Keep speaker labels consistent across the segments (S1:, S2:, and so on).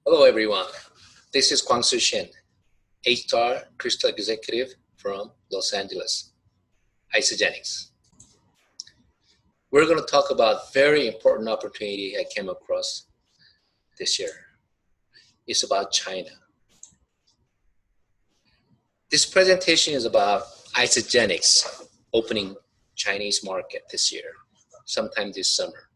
S1: Hello, everyone. This is Kwang-Soo Shin, HR Crystal Executive from Los Angeles, Isagenix. We're going to talk about very important opportunity I came across this year. It's about China. This presentation is about Isagenix opening Chinese market this year, sometime this summer.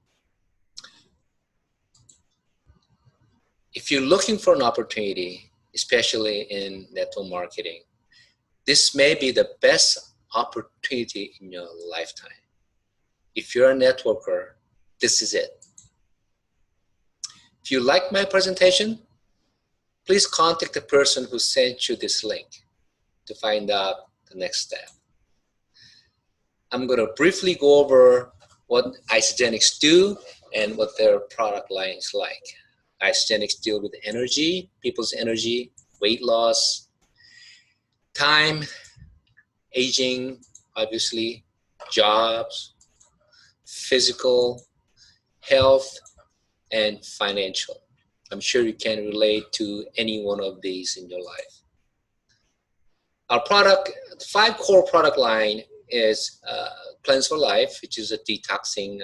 S1: If you're looking for an opportunity, especially in network marketing, this may be the best opportunity in your lifetime. If you're a networker, this is it. If you like my presentation, please contact the person who sent you this link to find out the next step. I'm going to briefly go over what Isagenix do and what their product line is like. Isagenix deal with energy, people's energy, weight loss, time, aging, obviously, jobs, physical, health, and financial. I'm sure you can relate to any one of these in your life. Our product, 5 core product line is Cleanse for Life, which is a detoxing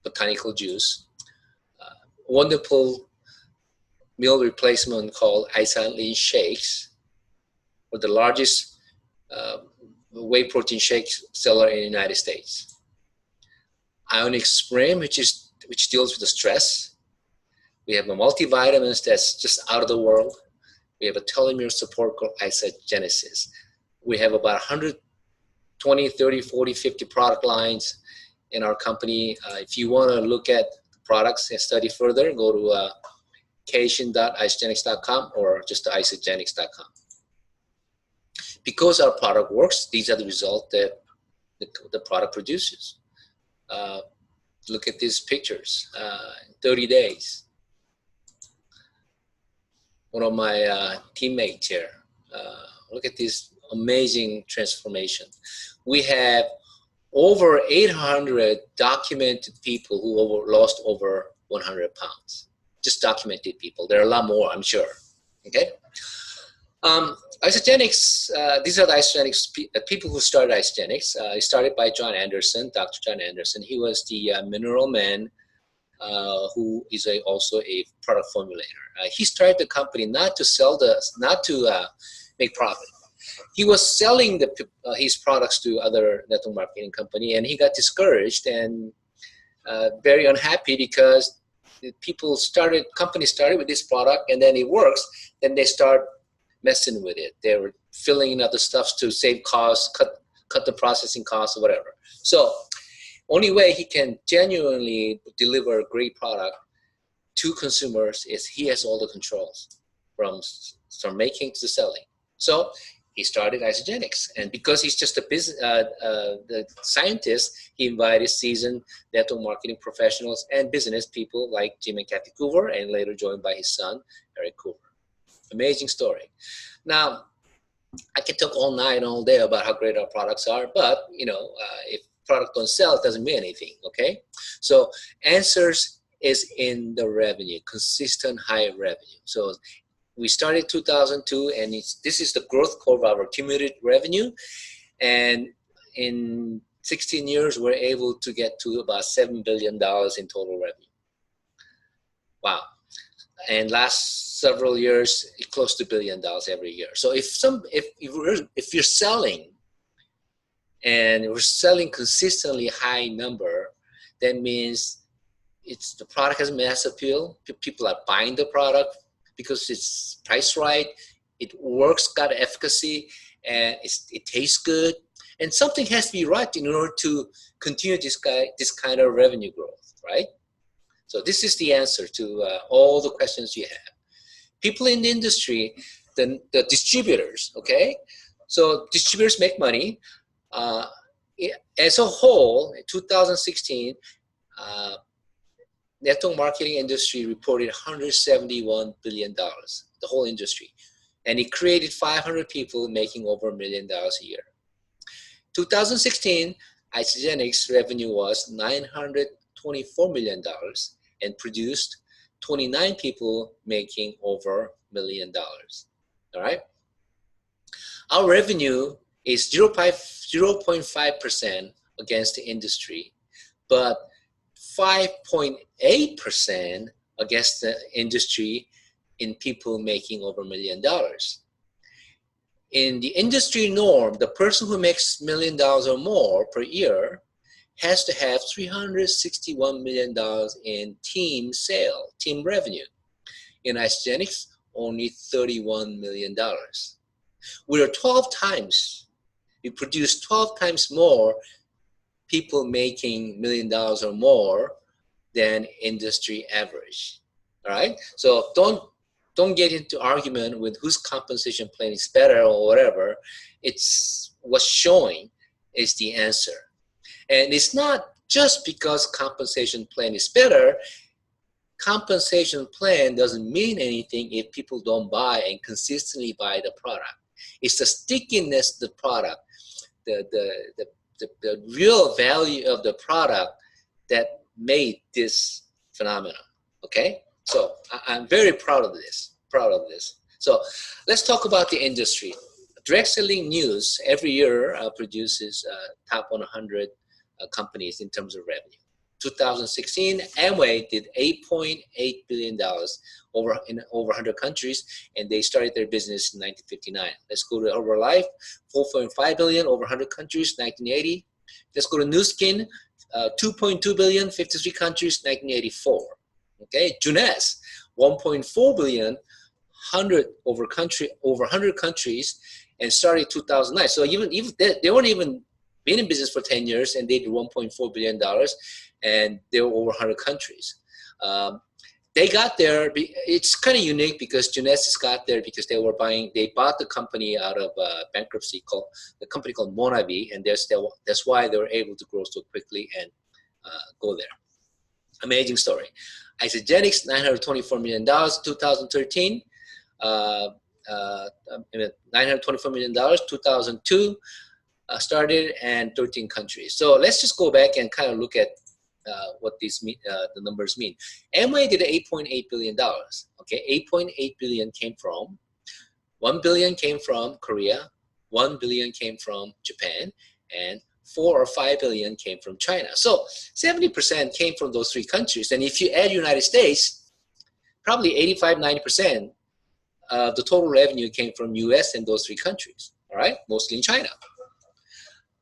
S1: botanical juice. Wonderful meal replacement called Isagenix shakes, or the largest whey protein shake seller in the United States. Ionic Spring, which deals with the stress. We have a multivitamins that's just out of the world. We have a telomere support called Isagenesis. We have about 120, 30, 40, 50 product lines in our company. If you want to look at products and study further, go to kshin.isagenix.com or just to isagenix.com. Because our product works, these are the results that the product produces. Look at these pictures, 30 days. One of my teammates here, look at this amazing transformation. We have over 800 documented people who lost over 100 pounds. Just documented people. There are a lot more, I'm sure. Okay. Isagenix, these are the Isagenix people who started Isagenix. It started by John Anderson, Dr. John Anderson. He was the mineral man who is also a product formulator. He started the company not to make profit. He was selling his products to other network marketing company, and he got discouraged and very unhappy because companies started with this product, and then it works. Then they start messing with it. They were filling in other stuff to save costs, cut the processing costs, or whatever. So, only way he can genuinely deliver a great product to consumers is he has all the controls from making to selling. So he started Isagenix, and because he's just a the scientist, he invited seasoned network marketing professionals and business people like Jim and Kathy Coover, and later joined by his son, Eric Coover. Amazing story. Now, I can talk all night and all day about how great our products are, but if product don't sell, it doesn't mean anything. Okay, so answers is in the revenue, consistent high revenue. So we started 2002, and this is the growth curve of our cumulative revenue. And in 16 years, we're able to get to about $7 billion in total revenue. Wow. And last several years, close to $1 billion every year. So if you're selling, and we're selling consistently high number, that means the product has mass appeal. People are buying the product because it's priced right, it works, got efficacy, and it tastes good. And something has to be right in order to continue this kind of revenue growth, right? So this is the answer to all the questions you have. People in the industry, the distributors, okay? So distributors make money. As a whole, in 2016, network marketing industry reported $171 billion, the whole industry. And it created 500 people making over $1 million a year. 2016, Isagenix revenue was $924 million and produced 29 people making over $1 million. All right. Our revenue is 0.5% against the industry, but 5.8% against the industry in people making over $1 million. In the industry norm, the person who makes $1 million or more per year has to have $361 million in team revenue. In Isagenix, only $31 million. We are 12 times, we produce 12 times more people making $1 million or more than industry average. All right, so don't get into argument with whose compensation plan is better or whatever. It's what's showing is the answer. And it's not just because compensation plan is better. Compensation plan doesn't mean anything if people don't buy and consistently buy the product. It's the stickiness of the product, the real value of the product that made this phenomenon. Okay, so I'm very proud of this. So let's talk about the industry. Direct Selling News every year produces top 100 companies in terms of revenue. 2016, Amway did $8.8 billion in over 100 countries, and they started their business in 1959. Let's go to Herbalife, $4.5 billion over 100 countries, 1980. Let's go to Nu Skin, $2.2 billion, 53 countries, 1984. Okay, Junes, $1.4 billion, over 100 countries, and started 2009. So even they weren't even been in business for 10 years, and they did $1.4 billion, and they were over 100 countries. They got there. It's kind of unique because Genesis got there because they bought the company out of bankruptcy, the company called Monavi, and that's why they were able to grow so quickly and go there. Amazing story. Isagenix, $924 million, 2013. $924 million, 2002 started, and 13 countries. So let's just go back and kind of look at what these the numbers mean. Amway did $8.8 billion. Okay, $8.8 billion came from, $1 billion came from Korea, $1 billion came from Japan, and $4 or $5 billion came from China. So 70% came from those three countries. And if you add United States, probably 85–90% of the total revenue came from US and those three countries. All right, mostly in China.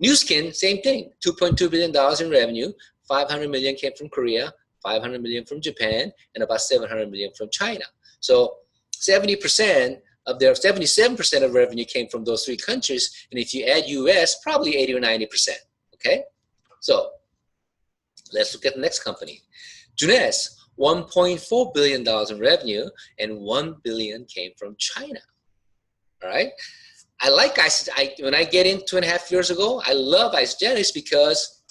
S1: Nu Skin, same thing, $2.2 billion in revenue. 500 million came from Korea, 500 million from Japan, and about 700 million from China. So 77% of revenue came from those three countries. And if you add US, probably 80 or 90%. Okay, so let's look at the next company. Junes, $1.4 billion in revenue, and $1 billion came from China. All right. When I get in 2.5 years ago, I love Isagenix because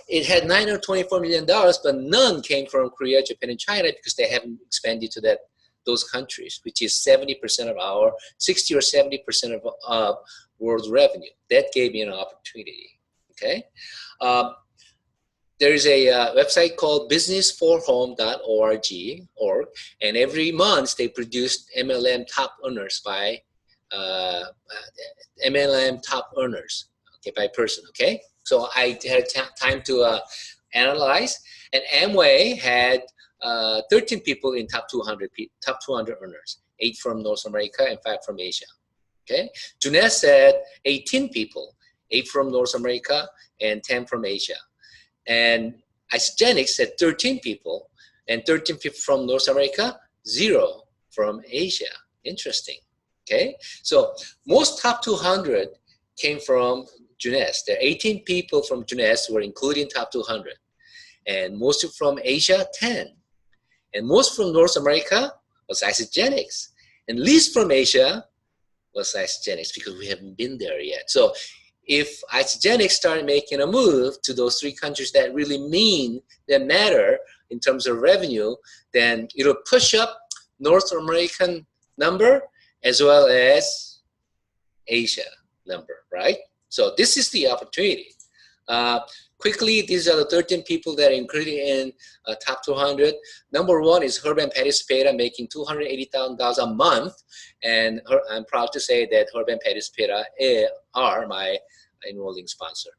S1: it had $924 million, but none came from Korea, Japan, and China because they haven't expanded to those countries, which is 70% of our 60 or 70% of world revenue. That gave me an opportunity. Okay. There is a website called businessforhome.org, and every month they produce MLM top earners by MLM top earners, okay, by person. Okay, so I had time to analyze, and Amway had 13 people in top 200 earners, 8 from North America and 5 from Asia. Okay, Junes had 18 people, 8 from North America and 10 from Asia. And Isagenix had 13 people, and 13 people from North America, 0 from Asia. Interesting. Okay, so most top 200 came from Junes. There are 18 people from Junes who were including top 200, and most from Asia, 10, and most from North America was Isagenix, and least from Asia was Isagenix because we haven't been there yet. So if Isagenix started making a move to those 3 countries that really matter in terms of revenue, then it'll push up North American number as well as Asia number, right? So this is the opportunity. quickly, these are the 13 people that are included in top 200. Number one is Herb and Patty Spera, making $280,000 a month. And I'm proud to say that Herb and Patty Spera are my enrolling sponsor.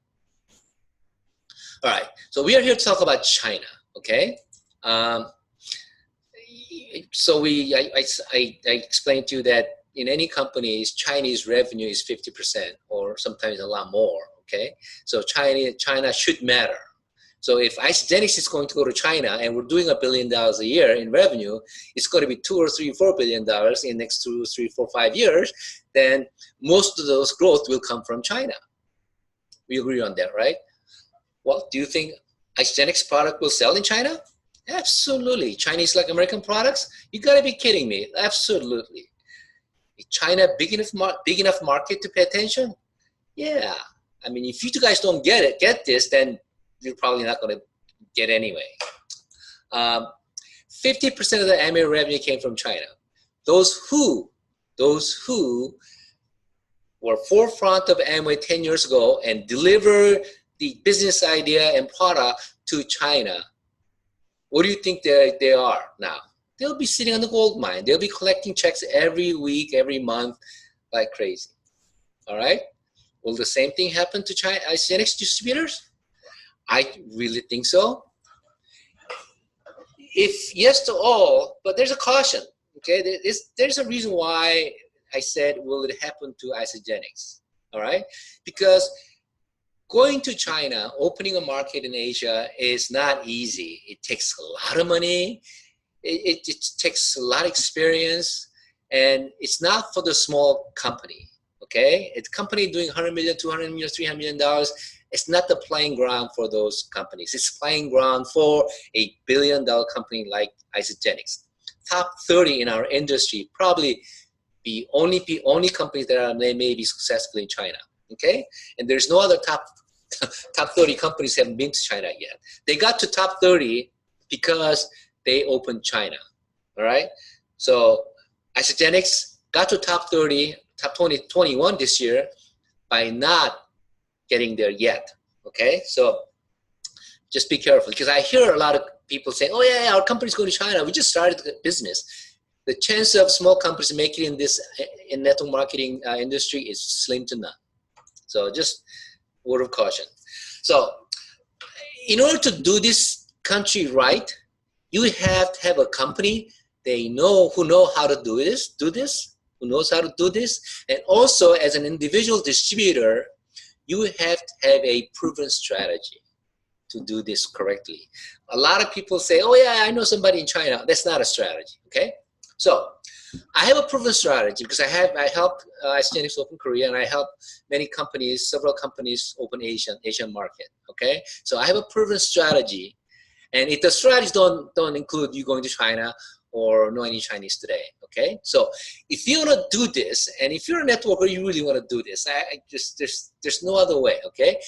S1: All right, so we are here to talk about China, okay? So I explained to you that in any companies, Chinese revenue is 50% or sometimes a lot more, okay? So China should matter. So if Isagenix is going to go to China and we're doing $1 billion a year in revenue, it's going to be $2 or $3 or $4 billion in the next 2, 3, 4, 5 years, then most of those growth will come from China. We agree on that, right? Well, do you think Isagenix product will sell in China? Absolutely. Chinese like American products? You gotta be kidding me. Absolutely. Is China big enough market to pay attention? Yeah. I mean, if you guys don't get this, then you're probably not gonna get anyway. 50% of the annual revenue came from China. Those who were forefront of Amway 10 years ago and delivered the business idea and product to China, what do you think they are now? They'll be sitting on the gold mine. They'll be collecting checks every week, every month, like crazy. All right? Will the same thing happen to Isagenix distributors? I really think so. If yes to all, but there's a caution. Okay, there's a reason why I said, will it happen to Isagenix? All right, because going to China, opening a market in Asia is not easy. It takes a lot of money. It takes a lot of experience, and it's not for the small company. Okay, it's a company doing $100 million, $200 million, $300 million. It's not the playing ground for those companies. It's playing ground for a $1 billion company like Isagenix. Top 30 in our industry, probably the only companies that may be successful in China. Okay, and there's no other top 30 companies haven't been to China yet. They got to top 30 because they opened China. All right, so Isagenix got to top 30, top 21 this year by not getting there yet. Okay, so just be careful, because I hear a lot of people saying, "Oh yeah, our company's going to China. We just started the business." The chance of small companies making it in this network marketing industry is slim to none. So just word of caution. So in order to do this country right, you have to have a company who know how to do this, who knows how to do this, and also as an individual distributor, you have to have a proven strategy to do this correctly. A lot of people say, "Oh yeah, I know somebody in China." That's not a strategy. Okay. So I have a proven strategy because I helped Isagenix open Korea, and I helped several companies open Asian market. Okay, so I have a proven strategy, and if the strategies don't include you going to China or know any Chinese today. Okay, so if you want to do this, and if you're a networker, you really want to do this. There's no other way. Okay,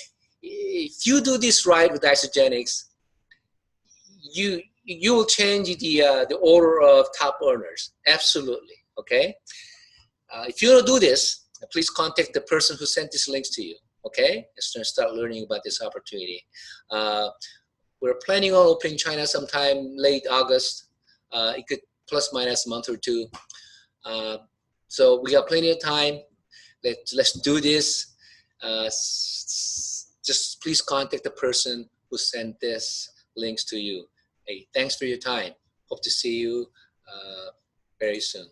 S1: if you do this right with Isagenix, you will change the order of top earners. Absolutely. Okay. If you want to do this, please contact the person who sent these links to you. Okay. Let's start learning about this opportunity. We're planning on opening China sometime late August. It could plus minus a month or two. So we got plenty of time. Let's do this. Just please contact the person who sent this links to you. Hey, thanks for your time. Hope to see you very soon.